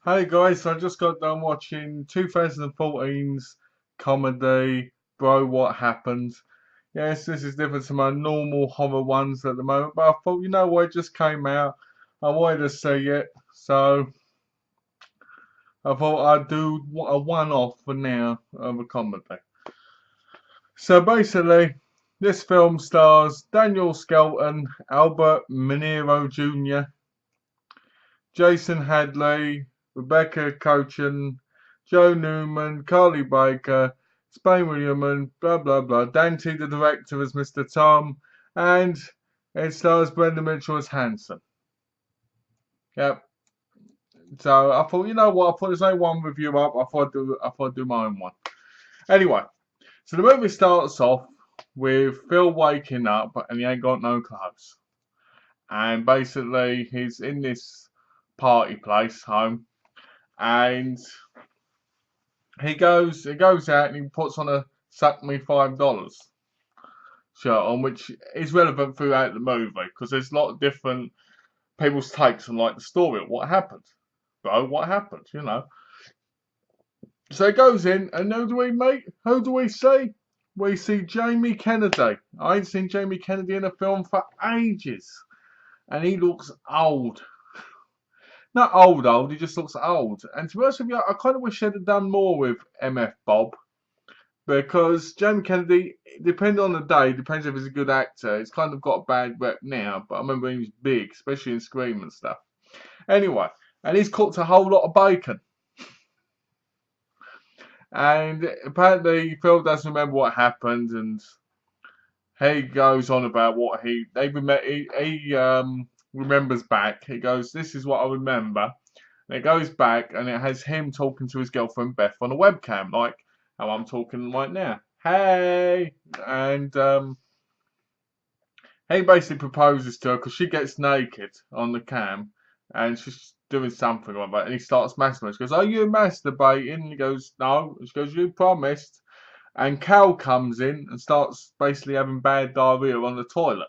Hey guys, so I just got done watching 2014's comedy, Bro, What Happened? Yes, this is different to my normal horror ones at the moment, but I thought, you know what, it just came out. I wanted to see it, so I thought I'd do a one-off for now of a comedy. So basically, this film stars Daniel Skelton, Albert Minero Jr., Jason Hadley, Rebecca Cochin, Joe Newman, Carly Baker, Spain Williamson, blah blah blah. Dante, the director, as Mr. Tom, and it stars Brenda Mitchell as Hanson. Yep. So I thought, you know what? I thought there's only one review up. I thought I'd do my own one. Anyway, so the movie starts off with Phil waking up and he ain't got no clothes, and basically he's in this party place home and he goes out and he puts on a "Suck Me $5" shirt on, which is relevant throughout the movie because there's a lot of different people's takes on like the story of what happened. Bro, what happened? You know. So he goes in, and who do we meet? Who do we see? We see Jamie Kennedy. I ain't seen Jamie Kennedy in a film for ages, and he looks old. Not old, old. He just looks old. And to be honest with you, I kind of wish they'd have done more with MF Bob. Because Jamie Kennedy, depending on the day, depends if he's a good actor. He's kind of got a bad rep now, but I remember he was big, especially in Scream and stuff. Anyway, and he's cooked a whole lot of bacon. And apparently Phil doesn't remember what happened, and he goes on about what he remembers back. He goes, "This is what I remember." And it goes back, and it has him talking to his girlfriend Beth on a webcam, like how I'm talking right now. Hey, and he basically proposes to her because she gets naked on the cam, and she's doing something like that, and he starts masturbating. She goes, "Are you masturbating?" And he goes, "No." She goes, "You promised." And Cal comes in and starts basically having bad diarrhea on the toilet.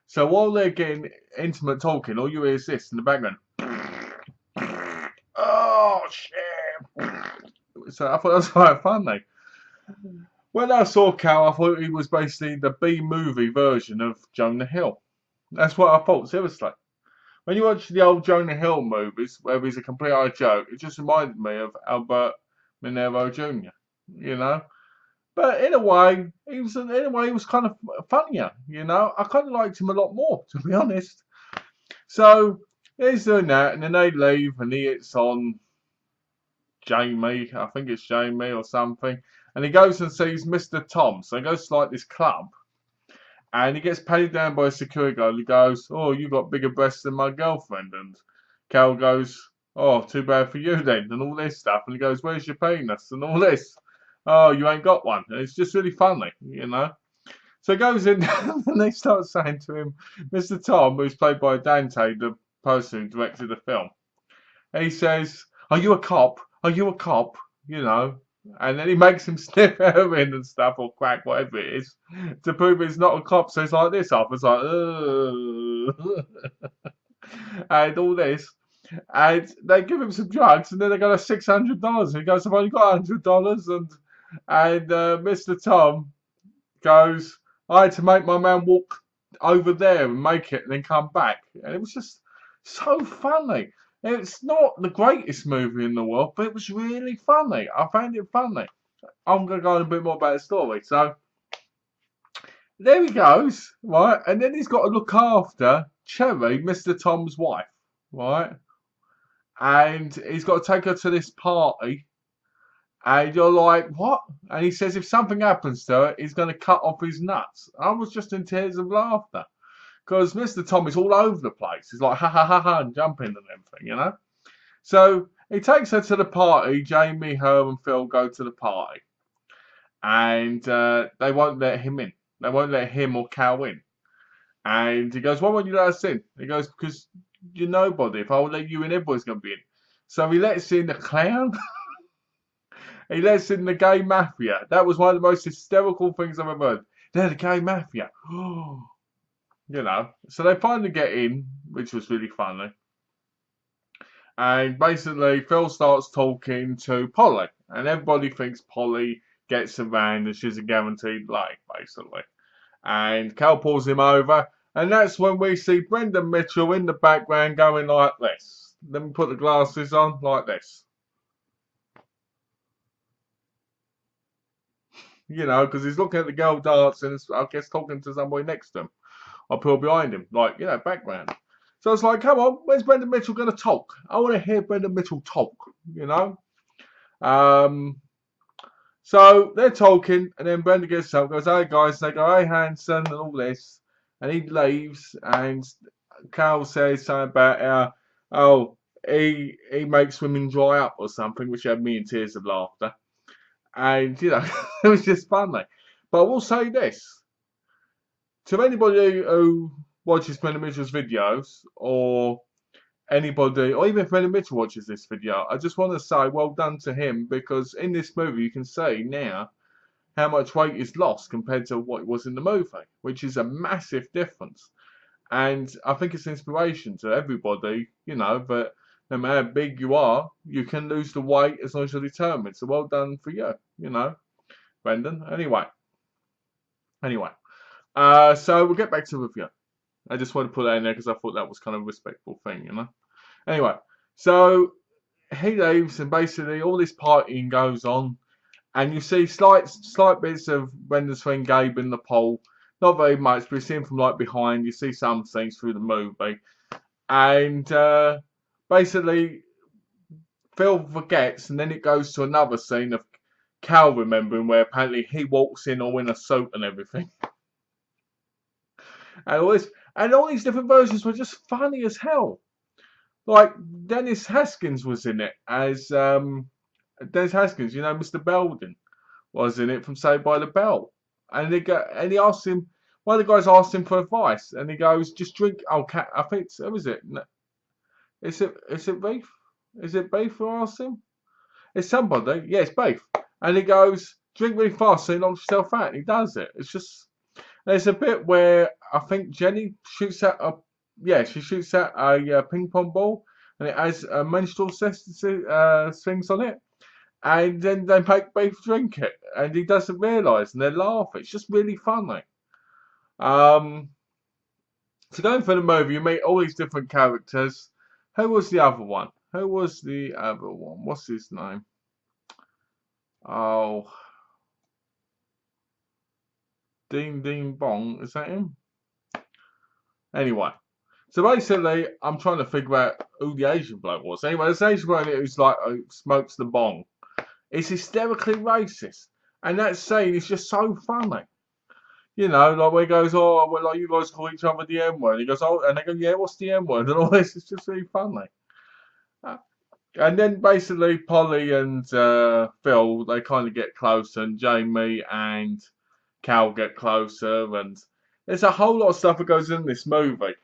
So while they're getting intimate talking, all you hear is this in the background. Oh shit! So I thought that was quite funny. When I saw Cal, I thought he was basically the B movie version of Jonah Hill. That's what I thought, seriously. When you watch the old Jonah Hill movies, where he's a complete eye joke, it just reminded me of Albert Minero Jr., you know? But in a way, he was kind of funnier, you know? I kind of liked him a lot more, to be honest. So he's doing that, and then they leave, and he hits on Jamie, I think it's Jamie or something, and he goes and sees Mr. Tom. So he goes to like this club, and he gets patted down by a security guard. He goes, "Oh, you got bigger breasts than my girlfriend," and Cal goes, "Oh, too bad for you then," and all this stuff. And he goes, "Where's your penis?" and all this. "Oh, you ain't got one." And it's just really funny, you know. So he goes in and they start saying to him, Mr. Tom, who's played by Dante, the person who directed the film, he says, "Are you a cop? Are you a cop?" You know, and then he makes him sniff heroin and stuff or crack, whatever it is, to prove he's not a cop. So it's like this off. It's like, and all this. And they give him some drugs, and then they got a $600. He goes, "I've only got $100," and Mr. Tom goes, "I had to make my man walk over there and make it, and then come back," and it was just so funny. It's not the greatest movie in the world, but it was really funny. I found it funny. I'm going to go on a bit more about the story. So there he goes, right? And then he's got to look after Cherry, Mr. Tom's wife, right? And he's got to take her to this party. And you're like, what? And he says if something happens to her, he's going to cut off his nuts. I was just in tears of laughter. Because Mr. Tom is all over the place. He's like, ha ha ha ha, and jumping and everything, you know? So he takes her to the party. Jamie, her, and Phil go to the party. And they won't let him in. They won't let him or Cal in. And he goes, "Why won't you let us in?" He goes, "Because you're nobody. If I would let you in, everybody's going to be in." So he lets in the clown. He lets in the gay mafia. That was one of the most hysterical things I've ever heard. They're the gay mafia. You know. So they finally get in, which was really funny. And basically, Phil starts talking to Polly, and everybody thinks Polly gets around and she's a guaranteed lay, basically. And Cal pulls him over, and that's when we see Brendan Mitchell in the background going like this. Let me put the glasses on like this. You know, because he's looking at the girl dancing, I guess talking to somebody next to him, or people behind him, like, you know, background. So it's like, come on, where's Brendan Mitchell going to talk? I want to hear Brendan Mitchell talk, you know? So they're talking, and then Brendan gets up, goes, hey guys, they go, hey Hanson, and all this, and he leaves, and Carl says something about oh, he makes women dry up or something, which had me in tears of laughter. And, you know, it was just funny. But I will say this, to anybody who watches Brendan Mitchell's videos, or anybody, or even if Brendan Mitchell watches this video, I just want to say well done to him, because in this movie you can see now how much weight is lost compared to what it was in the movie, which is a massive difference. And I think it's inspiration to everybody, you know, that no matter how big you are, you can lose the weight as long as you're determined. So well done for you, you know, Brendan. Anyway. So we'll get back to the review. I just wanted to put that in there because I thought that was kind of a respectful thing, you know. Anyway, so he leaves, and basically all this partying goes on, and you see slight bits of Brendan's friend Gabe in the pool. Not very much, but you see him from like behind. You see some things through the movie, and basically Phil forgets, and then it goes to another scene of Cal remembering, where apparently he walks in all in a suit and everything. And all these different versions were just funny as hell. Like Dennis Haskins was in it as Dennis Haskins, you know, Mr. Belden was in it from Saved by the Bell, and he asked him. One of the guys asked him for advice, and he goes, "Just drink." Oh, I think it's, who is it? Is it Beef? Is it Beef who asked him? It's somebody. Yeah, it's Beef. And he goes, "Drink really fast so you knock yourself out." And he does it. It's just. There's a bit where I think Jenny shoots at she shoots at a ping pong ball, and it has a menstrual things on it, and then they make Beef drink it, and he doesn't realise, and they laugh. It's just really funny. So going for the movie, you meet all these different characters. Who was the other one? What's his name? Oh. Dean Bong, is that him? Anyway, so basically, I'm trying to figure out who the Asian bloke was. Anyway, this Asian bloke who's like smokes the bong. It's hysterically racist, and that scene is just so funny. You know, like where he goes, "Oh, well, like you guys call each other the M word." He goes, "Oh," and they go, "Yeah, what's the M word?" And all this. It's just really funny. And then basically, Polly and Phil, they kind of get close, and Jamie and Cal get closer, and there's a whole lot of stuff that goes in this movie.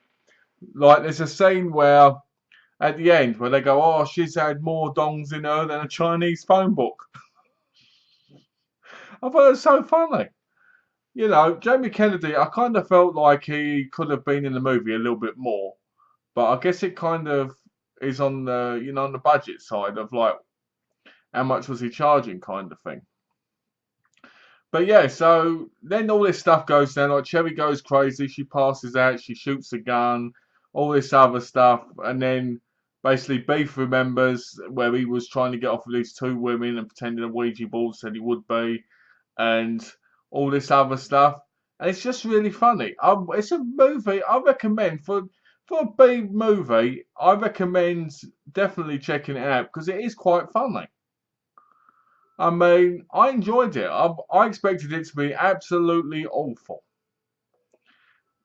Like there's a scene where at the end where they go, "Oh, she's had more dongs in her than a Chinese phone book." I thought it was so funny. You know, Jamie Kennedy, I kind of felt like he could have been in the movie a little bit more, but I guess it kind of is on the, you know, on the budget side of like how much was he charging kind of thing. But yeah, so then all this stuff goes down. Like Cherry goes crazy, she passes out, she shoots a gun, all this other stuff, and then basically Beef remembers where he was trying to get off of these two women and pretending a Ouija board said he would be, and all this other stuff. And it's just really funny. It's a movie I recommend for a B movie. I recommend definitely checking it out because it is quite funny. I mean, I enjoyed it. I expected it to be absolutely awful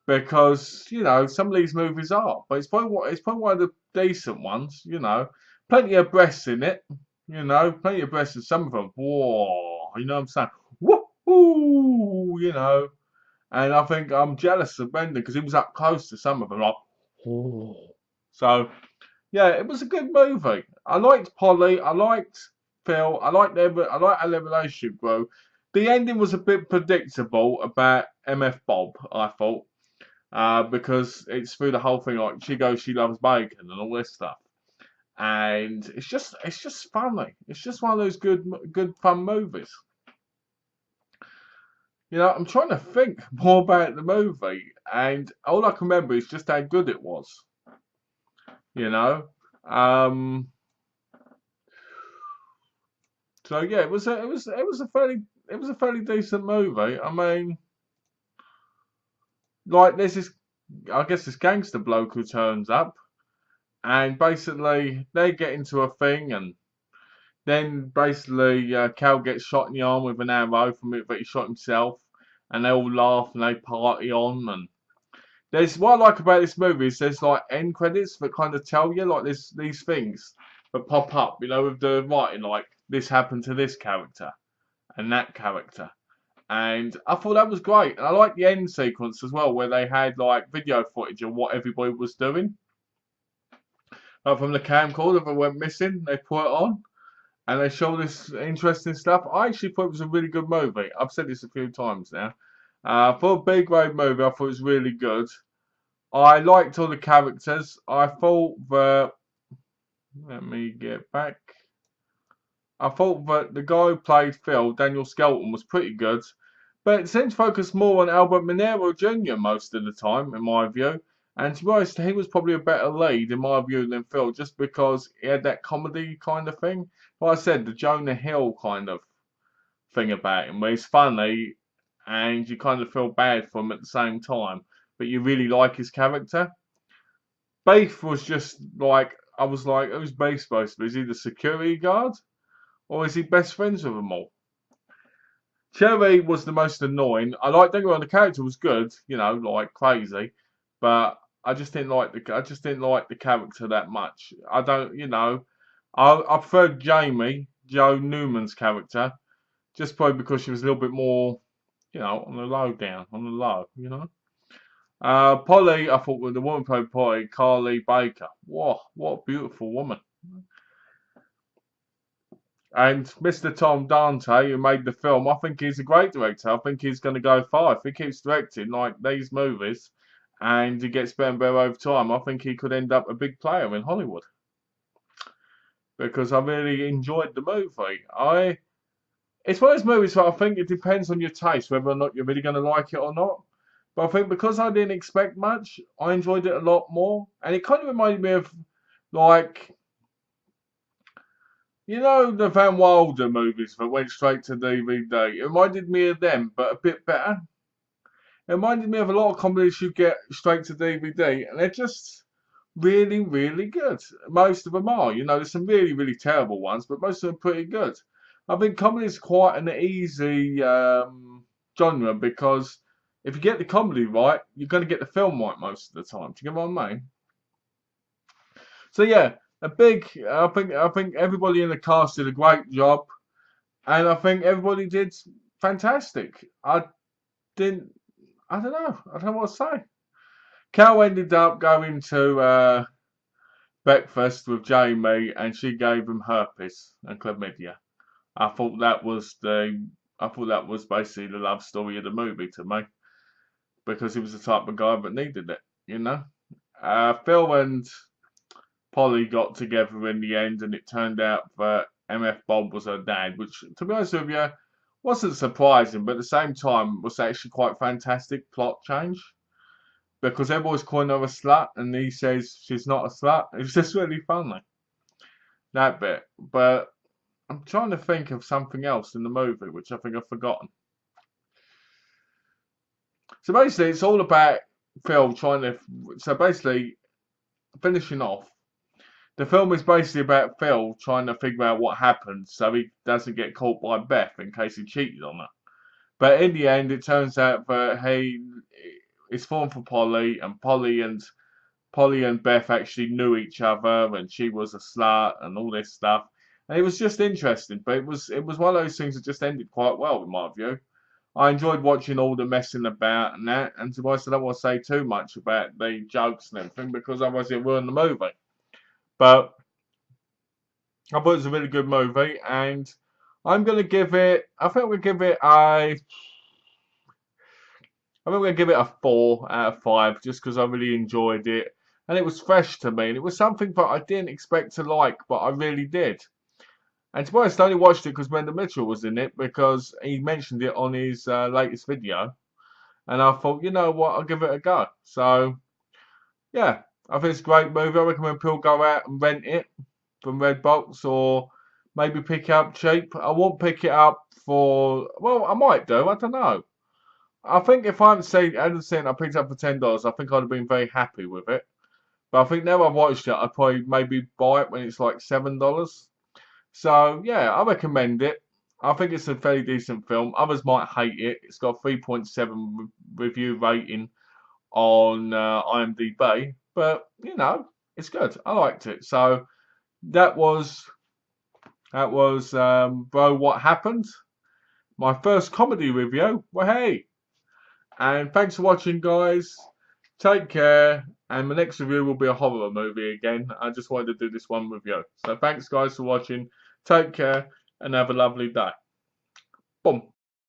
because you know some of these movies are, but it's probably one of the decent ones. You know, plenty of breasts in it. You know, plenty of breasts in some of them. Whoa, you know what I'm saying? Woohoo! You know, and I think I'm jealous of Brendan because he was up close to some of them. Like, oh. So yeah, it was a good movie. I liked Polly. I liked Phil. I like how their relationship grew. The ending was a bit predictable about MF Bob, I thought, because it's through the whole thing. Like she goes, she loves bacon and all this stuff, and it's just funny. It's just one of those good fun movies. You know, I'm trying to think more about the movie, and all I can remember is just how good it was. You know, um, so yeah, it was a fairly decent movie. I mean, like there's this, I guess this gangster bloke who turns up, and basically they get into a thing, and then basically Cal gets shot in the arm with an arrow from it that he shot himself, and they all laugh and they party on. And there's what I like about this movie is there's like end credits that kind of tell you like there's these things that pop up, you know, with the writing like this happened to this character and that character. And I thought that was great. And I like the end sequence as well, where they had like video footage of what everybody was doing. Like from the camcorder that went missing, they put it on and they show this interesting stuff. I actually thought it was a really good movie. I've said this a few times now. For a B grade movie, I thought it was really good. I liked all the characters. I thought that. Let me get back. I thought that the guy who played Phil, Daniel Skelton, was pretty good. But it seemed to focus more on Albert Minero Jr. most of the time, in my view. And to be honest, he was probably a better lead, in my view, than Phil, just because he had that comedy kind of thing. Like I said, the Jonah Hill kind of thing about him, where he's funny and you kind of feel bad for him at the same time, but you really like his character. Beef was just like, I was like, who's Beef supposed to be? Is he the security guard? Or is he best friends with them all? Cherry was the most annoying. Don't get me wrong, the character was good, you know, like crazy, but I just didn't like the character that much. I don't, you know, I preferred Jamie, Joe Newman's character, just probably because she was a little bit more, you know, on the low, you know. Polly, I thought, well, the woman played Polly, Carly Baker. Whoa, what a beautiful woman. And Mr. Tom Dante, who made the film, I think he's a great director. I think he's going to go far. If he keeps directing like these movies and he gets better and better over time, I think he could end up a big player in Hollywood. Because I really enjoyed the movie. It's one of those movies where I think it depends on your taste, whether or not you're really going to like it or not. But I think because I didn't expect much, I enjoyed it a lot more. And it kind of reminded me of, like, you know, the Van Wilder movies that went straight to DVD. It reminded me of them, but a bit better. It reminded me of a lot of comedies you get straight to DVD, and they're just really, really good. Most of them are. You know, there's some really, really terrible ones, but most of them are pretty good. I think comedy is quite an easy genre because if you get the comedy right, you're going to get the film right most of the time. Do you get what I mean? So yeah, I think everybody in the cast did a great job, and I think everybody did fantastic. Didn't, I don't know. I don't know what to say. Cal ended up going to breakfast with Jamie, and she gave him herpes and chlamydia. I thought that was basically the love story of the movie to me, because he was the type of guy that needed it, you know. Phil and Polly got together in the end, and it turned out that MF Bob was her dad, which, to be honest with you, wasn't surprising, but at the same time was actually quite fantastic plot change. Because everybody's calling her a slut, and he says she's not a slut. It's just really funny, that bit. But I'm trying to think of something else in the movie, which I think I've forgotten. So basically, it's all about Phil trying to. So basically, finishing off, the film is basically about Phil trying to figure out what happened so he doesn't get caught by Beth in case he cheated on her. But in the end, it turns out that it's fallen for Polly, and Polly and Beth actually knew each other, and she was a slut and all this stuff. And it was just interesting, but it was one of those things that just ended quite well in my view. I enjoyed watching all the messing about and that, and to be honest, I don't want to say too much about the jokes and everything because otherwise it'll ruin the movie. But I thought it was a really good movie, and I'm gonna give it. I think we'll give it a. I think we're gonna give it a 4 out of 5, just because I really enjoyed it. and it was fresh to me, and it was something that I didn't expect to like, but I really did. And to be honest, I only watched it because Brenda Mitchell was in it because he mentioned it on his latest video, and I thought, you know what, I'll give it a go. So yeah, I think it's a great movie. I recommend people go out and rent it from Redbox or maybe pick it up cheap. I won't pick it up for, well, I might do. I don't know. I think if I hadn't seen it, I picked it up for $10, I think I'd have been very happy with it. But I think now I've watched it, I'd probably maybe buy it when it's like $7. So yeah, I recommend it. I think it's a fairly decent film. Others might hate it. It's got a 3.7 review rating on IMDb, but you know, it's good. I liked it. So that was Bro, What Happened? My first comedy review. Well, hey, and thanks for watching, guys. Take care, and my next review will be a horror movie again. I just wanted to do this one review. So thanks, guys, for watching. Take care, and have a lovely day. Boom.